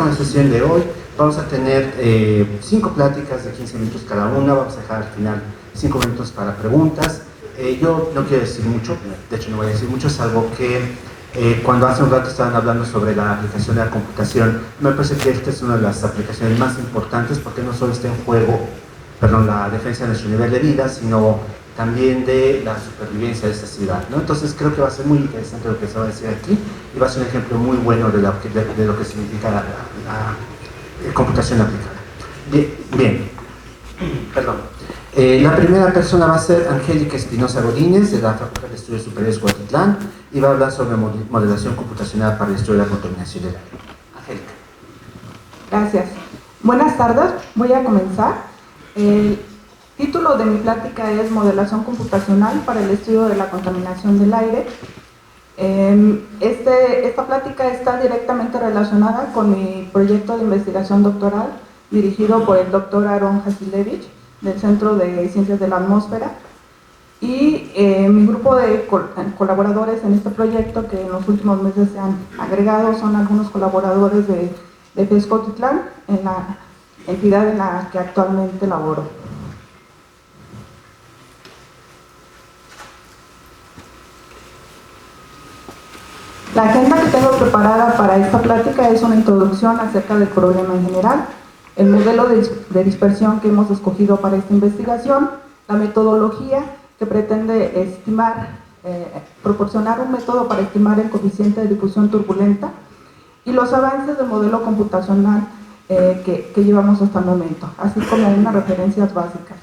En la sesión de hoy vamos a tener 5 pláticas de 15 minutos cada una. Vamos a dejar al final 5 minutos para preguntas. Yo no quiero decir mucho, de hecho no voy a decir mucho, salvo que cuando hace un rato estaban hablando sobre la aplicación de la computación, me parece que esta es una de las aplicaciones más importantes porque no solo está en juego, la defensa de nuestro nivel de vida, sino también de la supervivencia de esta ciudad, ¿no? Entonces creo que va a ser muy interesante lo que se va a decir aquí y va a ser un ejemplo muy bueno de lo que significa la computación aplicada. Bien. Perdón. La primera persona va a ser Angélica Espinosa Godínez, de la Facultad de Estudios Superiores Cuautitlán, y va a hablar sobre modelación computacional para el estudio de la contaminación del aire. Angélica. Gracias. Buenas tardes, voy a comenzar. El título de mi plática es Modelación computacional para el estudio de la contaminación del aire. Esta plática está directamente relacionada con mi proyecto de investigación doctoral dirigido por el doctor Aaron Hasilevich del Centro de Ciencias de la Atmósfera, y mi grupo de colaboradores en este proyecto, que en los últimos meses se han agregado, son algunos colaboradores de FES Cuautitlán, en la entidad en la que actualmente laboro. La agenda que tengo preparada para esta plática es una introducción acerca del problema en general, el modelo de dispersión que hemos escogido para esta investigación, la metodología que pretende proporcionar un método para estimar el coeficiente de difusión turbulenta, y los avances del modelo computacional que llevamos hasta el momento, así como unas referencias básicas.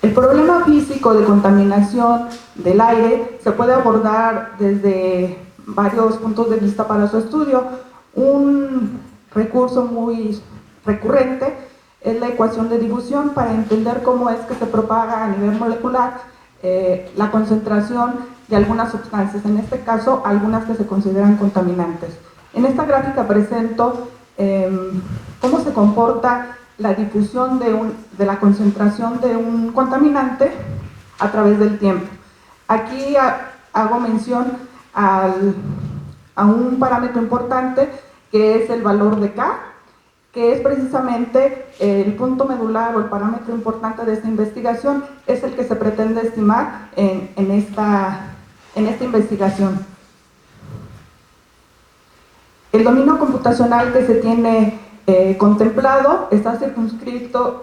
El problema físico de contaminación del aire se puede abordar desde varios puntos de vista para su estudio. Un recurso muy recurrente es la ecuación de difusión para entender cómo es que se propaga a nivel molecular la concentración de algunas sustancias, en este caso algunas que se consideran contaminantes. En esta gráfica presento cómo se comporta la difusión de la concentración de un contaminante a través del tiempo. Aquí hago mención a un parámetro importante que es el valor de K, que es precisamente el punto medular o el parámetro importante de esta investigación, es el que se pretende estimar en esta investigación. El dominio computacional que se tiene contemplado está circunscrito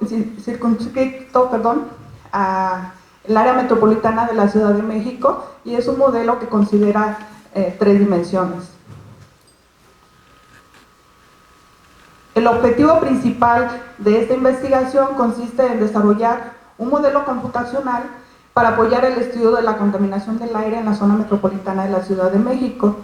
al área metropolitana de la Ciudad de México, y es un modelo que considera 3 dimensiones. El objetivo principal de esta investigación consiste en desarrollar un modelo computacional para apoyar el estudio de la contaminación del aire en la zona metropolitana de la Ciudad de México.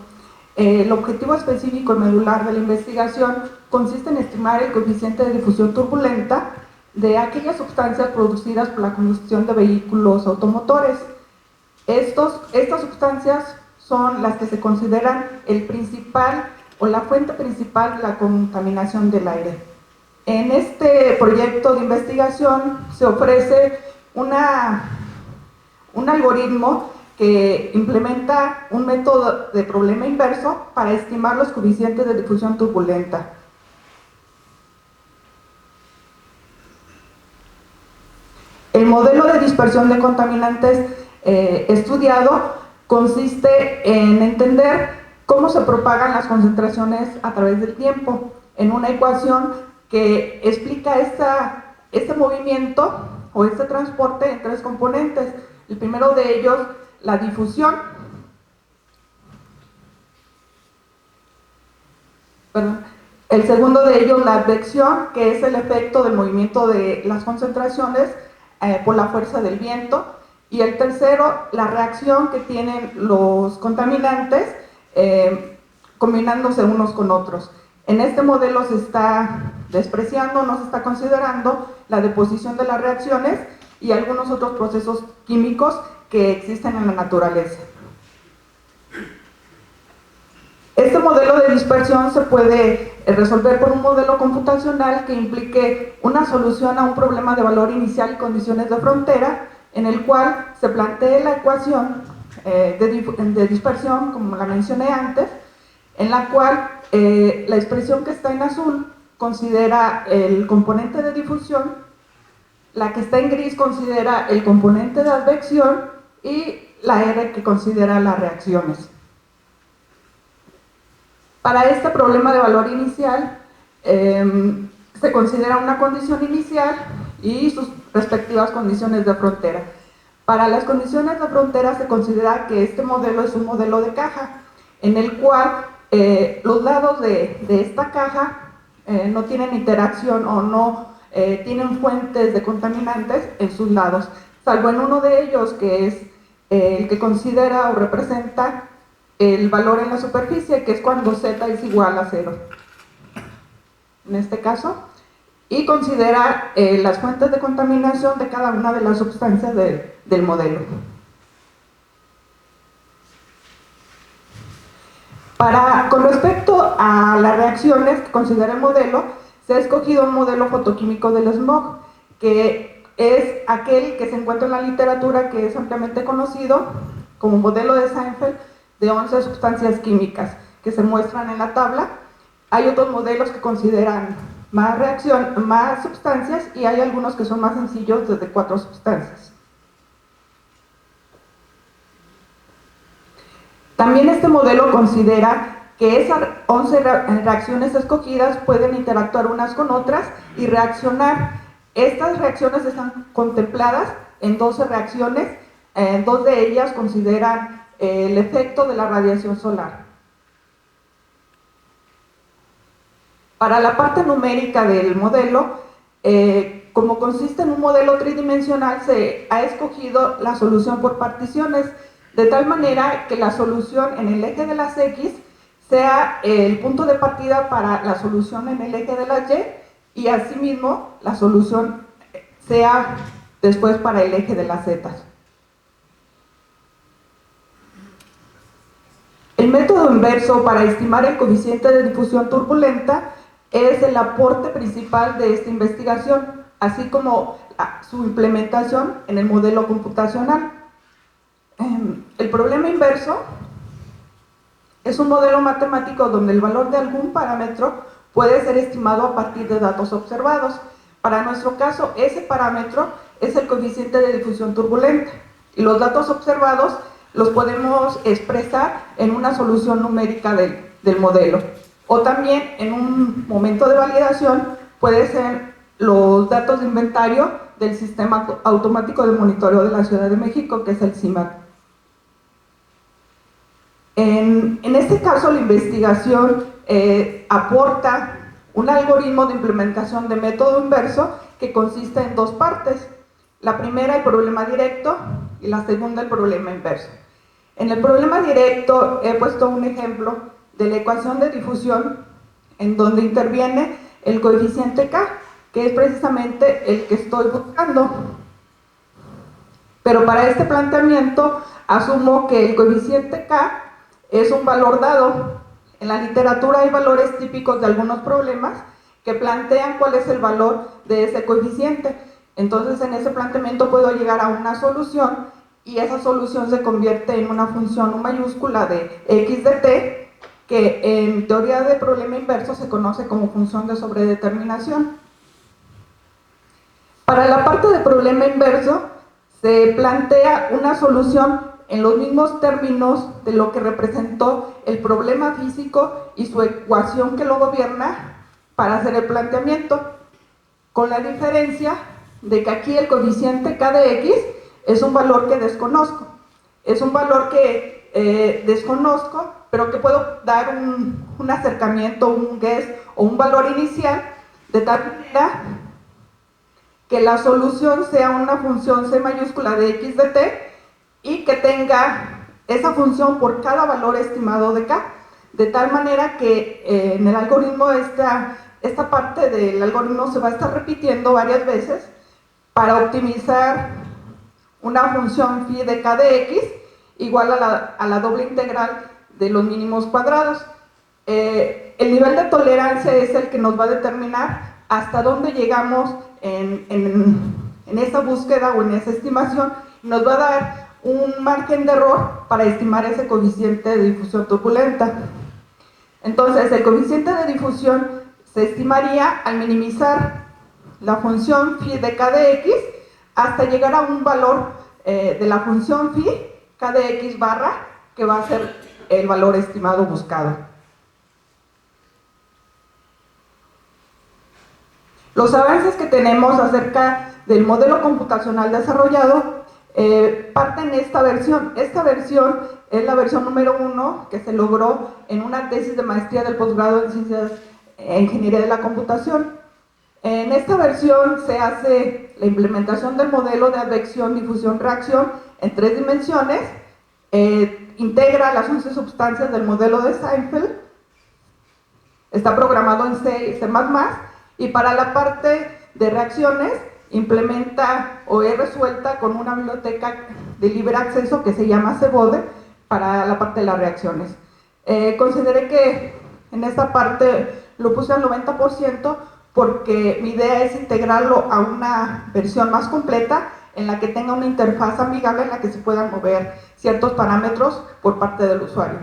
El objetivo específico y medular de la investigación consiste en estimar el coeficiente de difusión turbulenta de aquellas sustancias producidas por la combustión de vehículos automotores. Estas sustancias son las que se consideran el principal o la fuente principal de la contaminación del aire. En este proyecto de investigación se ofrece un algoritmo que implementa un método de problema inverso para estimar los coeficientes de difusión turbulenta. El modelo de dispersión de contaminantes estudiado consiste en entender cómo se propagan las concentraciones a través del tiempo, en una ecuación que explica este movimiento o este transporte en 3 componentes. El primero de ellos, la difusión, el segundo de ellos, la advección, que es el efecto del movimiento de las concentraciones por la fuerza del viento, y el tercero, la reacción que tienen los contaminantes combinándose unos con otros. En este modelo se está despreciando, no se está considerando la deposición de las reacciones y algunos otros procesos químicos que existen en la naturaleza. Este modelo de dispersión se puede resolver por un modelo computacional que implique una solución a un problema de valor inicial y condiciones de frontera, en el cual se plantea la ecuación de dispersión, como la mencioné antes, en la cual la expresión que está en azul considera el componente de difusión, la que está en gris considera el componente de advección y la R que considera las reacciones. Para este problema de valor inicial, se considera una condición inicial y sus respectivas condiciones de frontera. Para las condiciones de frontera se considera que este modelo es un modelo de caja, en el cual los lados de esta caja no tienen interacción o no tienen fuentes de contaminantes en sus lados, salvo en uno de ellos, que es el que considera o representa el valor en la superficie, que es cuando z es igual a 0, en este caso, y considera las fuentes de contaminación de cada una de las sustancias del modelo. Con respecto a las reacciones que considera el modelo, se ha escogido un modelo fotoquímico del smog, que es aquel que se encuentra en la literatura, que es ampliamente conocido como modelo de Seinfeld de 11 sustancias químicas que se muestran en la tabla. Hay otros modelos que consideran más sustancias y hay algunos que son más sencillos, desde 4 sustancias. También este modelo considera que esas 11 reacciones escogidas pueden interactuar unas con otras y reaccionar. Estas reacciones están contempladas en 12 reacciones, 2 de ellas consideran el efecto de la radiación solar. Para la parte numérica del modelo, como consiste en un modelo tridimensional, se ha escogido la solución por particiones, de tal manera que la solución en el eje de las X sea el punto de partida para la solución en el eje de las Y, y asimismo la solución sea después para el eje de las Z. El método inverso para estimar el coeficiente de difusión turbulenta es el aporte principal de esta investigación, así como su implementación en el modelo computacional. El problema inverso es un modelo matemático donde el valor de algún parámetro puede ser estimado a partir de datos observados. Para nuestro caso, ese parámetro es el coeficiente de difusión turbulenta y los datos observados los podemos expresar en una solución numérica del modelo, o también en un momento de validación puede ser los datos de inventario del Sistema Automático de Monitoreo de la Ciudad de México, que es el CIMAT. En este caso, la investigación aporta un algoritmo de implementación de método inverso que consiste en 2 partes. La primera, el problema directo, y la segunda, el problema inverso. En el problema directo he puesto un ejemplo de la ecuación de difusión en donde interviene el coeficiente K, que es precisamente el que estoy buscando. Pero para este planteamiento asumo que el coeficiente K es un valor dado. En la literatura hay valores típicos de algunos problemas que plantean cuál es el valor de ese coeficiente. Entonces, en ese planteamiento puedo llegar a una solución y esa solución se convierte en una función U mayúscula de x de t, que en teoría de problema inverso se conoce como función de sobredeterminación. Para la parte de problema inverso se plantea una solución en los mismos términos de lo que representó el problema físico y su ecuación que lo gobierna para hacer el planteamiento, con la diferencia de que aquí el coeficiente k de x es un valor que desconozco, es un valor que desconozco, pero que puedo dar un acercamiento, un guess o un valor inicial, de tal manera que la solución sea una función c mayúscula de x de t y que tenga esa función por cada valor estimado de k, de tal manera que en el algoritmo esta parte del algoritmo se va a estar repitiendo varias veces para optimizar una función phi de k de x igual a la doble integral de los mínimos cuadrados. El nivel de tolerancia es el que nos va a determinar hasta dónde llegamos en esa búsqueda o en esa estimación. Nos va a dar un margen de error para estimar ese coeficiente de difusión turbulenta. Entonces, el coeficiente de difusión se estimaría al minimizar la función phi de k de x hasta llegar a un valor de la función phi k de x barra, que va a ser el valor estimado buscado. Los avances que tenemos acerca del modelo computacional desarrollado parten de esta versión. Esta versión es la versión número 1 que se logró en una tesis de maestría del posgrado en Ciencias e Ingeniería de la Computación. En esta versión se hace la implementación del modelo de advección, difusión, reacción en 3 dimensiones, integra las 11 sustancias del modelo de Seinfeld, está programado en C y C++, y para la parte de reacciones implementa o es resuelta con una biblioteca de libre acceso que se llama CBODE para la parte de las reacciones. Consideré que en esta parte lo puse al 90% porque mi idea es integrarlo a una versión más completa en la que tenga una interfaz amigable en la que se puedan mover ciertos parámetros por parte del usuario.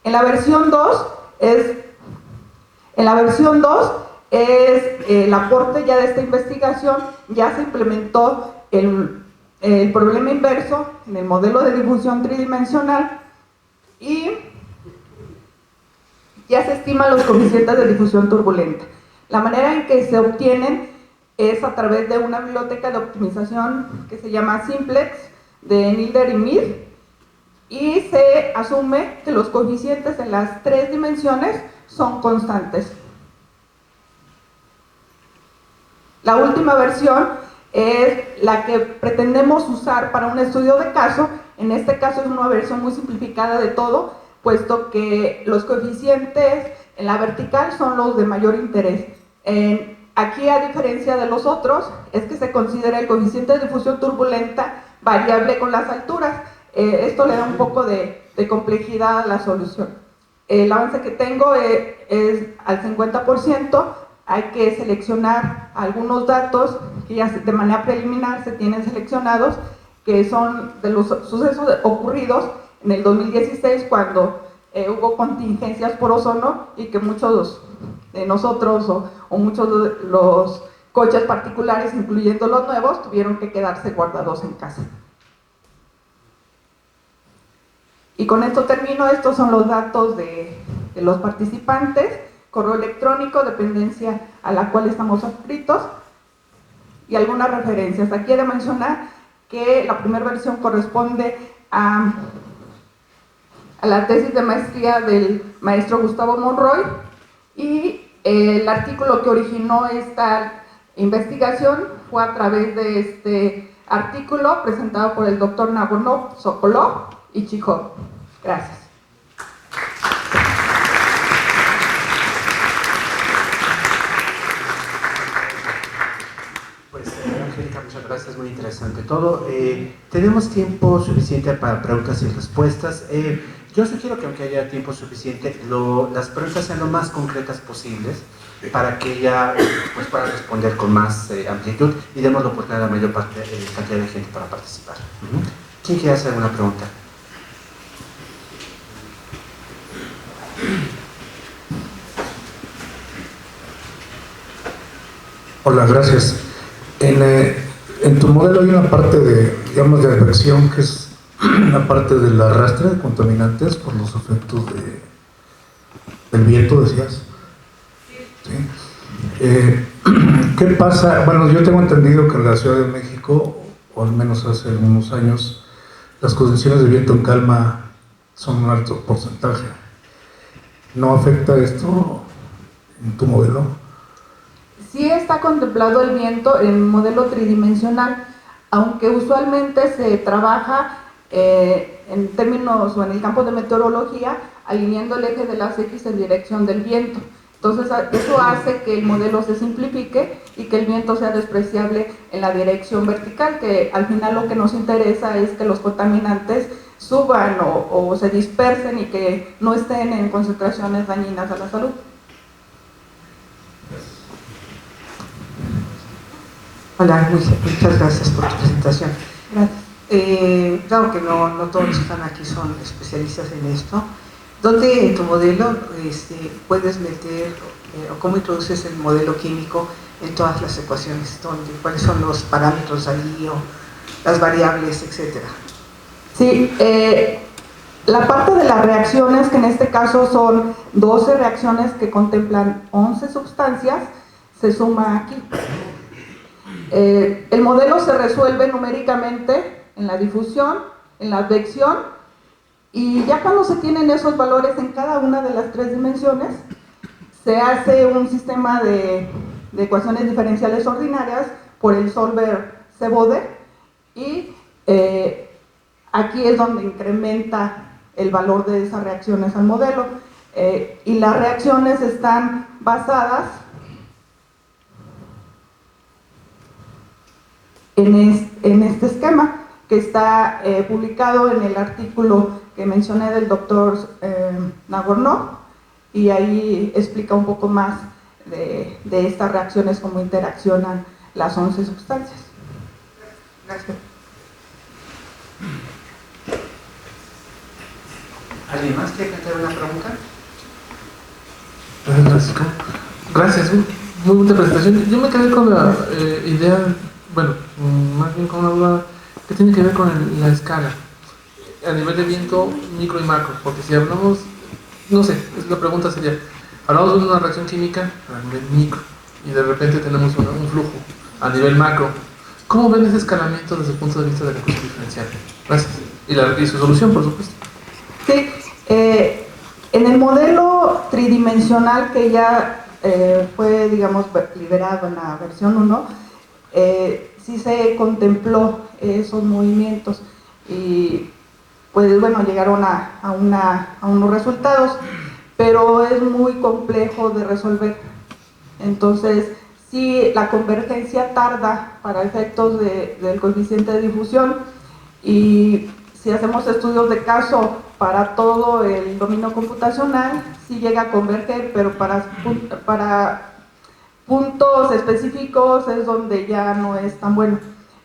En la versión 2 el aporte ya de esta investigación, ya se implementó el problema inverso en el modelo de difusión tridimensional y ya se estiman los coeficientes de difusión turbulenta. La manera en que se obtienen es a través de una biblioteca de optimización que se llama Simplex de Nilder y Mead, y se asume que los coeficientes en las 3 dimensiones son constantes. La última versión es la que pretendemos usar para un estudio de caso. En este caso es una versión muy simplificada de todo, puesto que los coeficientes en la vertical son los de mayor interés. Aquí, a diferencia de los otros, es que se considera el coeficiente de difusión turbulenta variable con las alturas. Esto le da un poco de complejidad a la solución. El avance que tengo es al 50%. Hay que seleccionar algunos datos que ya de manera preliminar se tienen seleccionados, que son de los sucesos ocurridos en el 2016, cuando hubo contingencias por ozono y que muchos de nosotros o muchos de los coches particulares, incluyendo los nuevos, tuvieron que quedarse guardados en casa. Y con esto termino. Estos son los datos de los participantes: correo electrónico, dependencia a la cual estamos adscritos y algunas referencias. Aquí he de mencionar que la primera versión corresponde a la tesis de maestría del maestro Gustavo Monroy, y el artículo que originó esta investigación fue a través de este artículo presentado por el doctor Nabonov, Sokolov y Chikhov. Gracias. Pues, Angélica, muchas gracias, muy interesante todo. Tenemos tiempo suficiente para preguntas y respuestas. Yo sugiero que, aunque haya tiempo suficiente, las preguntas sean lo más concretas posibles para que ella pues, pueda responder con más amplitud y demos la oportunidad a la mayor cantidad de gente para participar. ¿Quién quiere hacer alguna pregunta? Hola, gracias. En tu modelo hay una parte de, digamos, de advección, que es la parte del arrastre de contaminantes por los efectos del viento, decías. ¿Sí? ¿Qué pasa? Bueno, yo tengo entendido que en la Ciudad de México, o al menos hace algunos años, las condiciones de viento en calma son un alto porcentaje. ¿No afecta esto en tu modelo? Sí está contemplado el viento en el modelo tridimensional, aunque usualmente se trabaja en términos o en el campo de meteorología alineando el eje de las X en dirección del viento. Entonces eso hace que el modelo se simplifique y que el viento sea despreciable en la dirección vertical, que al final lo que nos interesa es que los contaminantes suban o se dispersen y que no estén en concentraciones dañinas a la salud. Hola, muchas gracias por tu presentación. Gracias. Dado que no todos los que están aquí son especialistas en esto, ¿dónde en tu modelo puedes meter o cómo introduces el modelo químico en todas las ecuaciones? ¿Cuáles son los parámetros ahí o las variables, etcétera? Sí, la parte de las reacciones, que en este caso son 12 reacciones que contemplan 11 sustancias, se suma aquí. El modelo se resuelve numéricamente en la difusión, en la advección, y ya cuando se tienen esos valores en cada una de las 3 dimensiones, se hace un sistema de ecuaciones diferenciales ordinarias por el solver C-Bode, y aquí es donde incrementa el valor de esas reacciones al modelo. Y las reacciones están basadas en este esquema que está publicado en el artículo que mencioné del doctor Nagornov, y ahí explica un poco más de estas reacciones, cómo interaccionan las 11 sustancias. Gracias. ¿Alguien más quiere plantear una pregunta? Gracias, muy buena presentación. Yo me quedé con la idea, bueno, más bien con una duda que tiene que ver con la escala a nivel de viento micro y macro, porque si hablamos, no sé, la pregunta sería, hablamos de una reacción química a nivel micro y de repente tenemos un flujo a nivel macro. ¿Cómo ven ese escalamiento desde el punto de vista de la ecuación diferencial? Gracias. Y su solución, por supuesto. Sí, en el modelo tridimensional que ya fue, digamos, liberado en la versión 1, sí se contempló esos movimientos y pues bueno, llegaron a unos resultados, pero es muy complejo de resolver. Entonces, sí, la convergencia tarda para efectos del coeficiente de difusión, y si hacemos estudios de caso para todo el dominio computacional, sí llega a converger, pero para puntos específicos es donde ya no es tan bueno.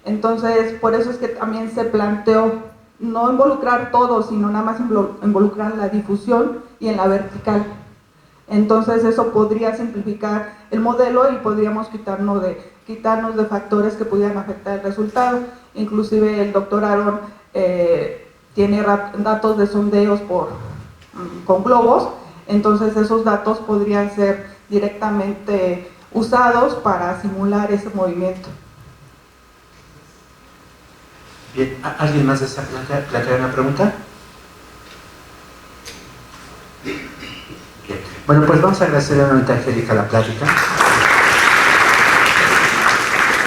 Entonces, por eso es que también se planteó no involucrar todo, sino nada más involucrar la difusión y en la vertical. Entonces eso podría simplificar el modelo y podríamos quitarnos de factores que pudieran afectar el resultado. Inclusive el doctor Aaron tiene datos de sondeos con globos, entonces esos datos podrían ser directamente usados para simular ese movimiento. Bien, ¿alguien más desea plantear una pregunta? Bien. Bueno, pues vamos a agradecerle nuevamente a Angélica la plática.